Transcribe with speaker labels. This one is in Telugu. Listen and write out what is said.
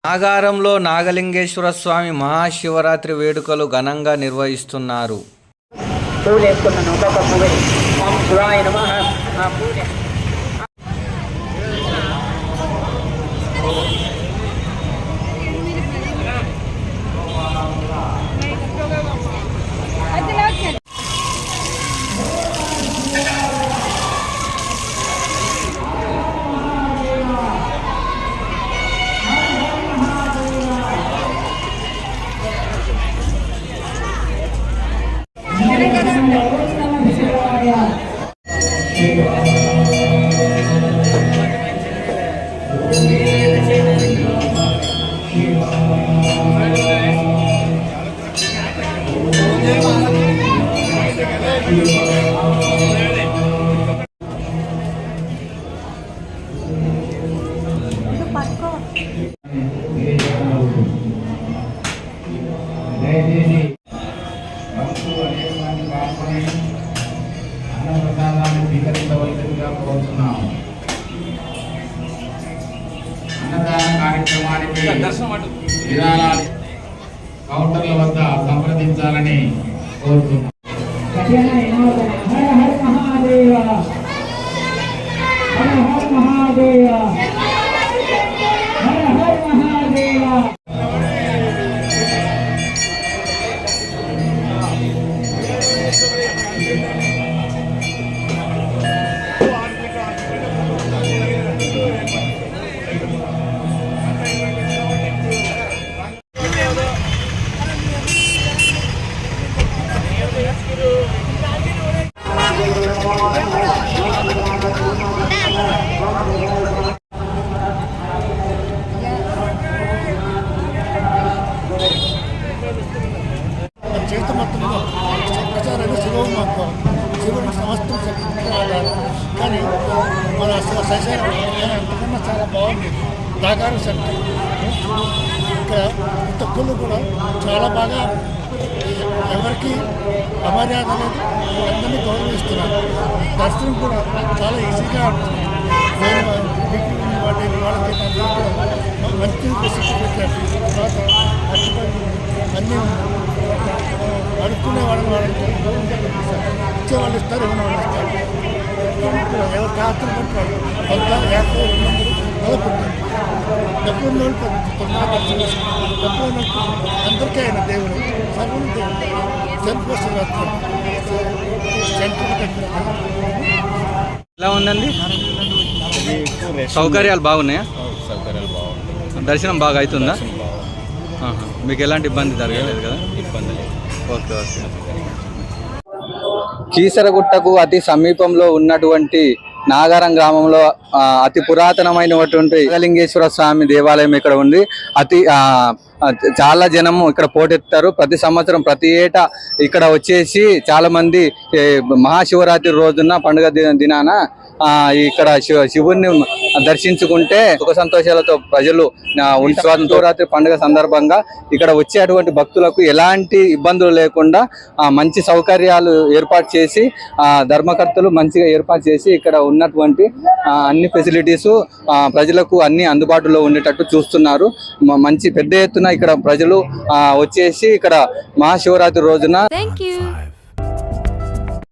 Speaker 1: నాగారంలో నాగలింగేశ్వర స్వామి మహాశివరాత్రి వేడుకలు ఘనంగా నిర్వహిస్తున్నారు.
Speaker 2: అన్నప్రసాదాన్ని స్వీకరించవలసిందిగా కోరుతున్నాము. అన్నదాన కార్యక్రమానికి విరాళాలు కౌంటర్ల వద్ద సంప్రదించాలని కోరుతున్నాం.
Speaker 3: ప్రచారాన్ని శివం మాత్రం శివుని సమస్తం ఆధారం. కానీ మన శశారం అంతకన్నా చాలా బాగుంది. నాగారం సెంటర్ ఇక్కడ ప్రతి ఒక్కళ్ళు కూడా చాలా బాగా ఎవరికి అమర్యాద లేదు, అందరినీ గౌరవిస్తున్నారు. దర్శనం కూడా చాలా ఈజీగా ఉంటుంది. వాళ్ళకి మంచి ప్రసిద్ధి పెట్టారు. తర్వాత అన్నీ అడుక్కునే వాళ్ళని ఇచ్చేవాళ్ళు ఇస్తారు, ఇవ్వని వాళ్ళు ఇస్తారు. ఎవరు రాత్రి పట్టారు 150 200 డబ్బు ఉన్నోళ్ళు తొందరగా ఖర్చు చేసుకుంటారు. డబ్బు ఉన్నట్టు అందరికీ ఆయన దేవుడు, సర్వులు దేవుడు. జన్మకోసం సెంటర్ దగ్గర
Speaker 1: ఎలా ఉందండి? సౌకర్యాలు బాగున్నాయా?
Speaker 4: సౌకర్యాలు బాగుంటాయి.
Speaker 1: దర్శనం బాగా అవుతుందా? మీకు ఎలాంటి ఇబ్బంది జరగలేదు కదా?
Speaker 4: ఇబ్బంది లేదు.
Speaker 1: Okay okay. కీసరగుట్టకు అతి సమీపంలో ఉన్నటువంటి నాగారం గ్రామంలో అతి పురాతనమైనటువంటి నాగలింగేశ్వర స్వామి దేవాలయం ఇక్కడ ఉంది. చాలా జనము ఇక్కడ పోటెత్తారు. ప్రతి సంవత్సరం ప్రతి ఏటా ఇక్కడ వచ్చేసి చాలా మంది మహాశివరాత్రి రోజున పండుగ దినాన ఇక్కడ శివుణ్ణి దర్శించుకుంటే సుఖ సంతోషాలతో ప్రజలు శివరాత్రి పండుగ సందర్భంగా ఇక్కడ వచ్చేటువంటి భక్తులకు ఎలాంటి ఇబ్బందులు లేకుండా మంచి సౌకర్యాలు ఏర్పాటు చేసి ధర్మకర్తలు మంచిగా ఏర్పాటు చేసి ఇక్కడ ఉన్నటువంటి అన్ని ఫెసిలిటీస్ ప్రజలకు అన్ని అందుబాటులో ఉండేటట్టు చూస్తున్నారు. మంచి పెద్ద ఎత్తున ఇక్కడ ప్రజలు వచ్చేసి ఇక్కడ మహాశివరాత్రి రోజున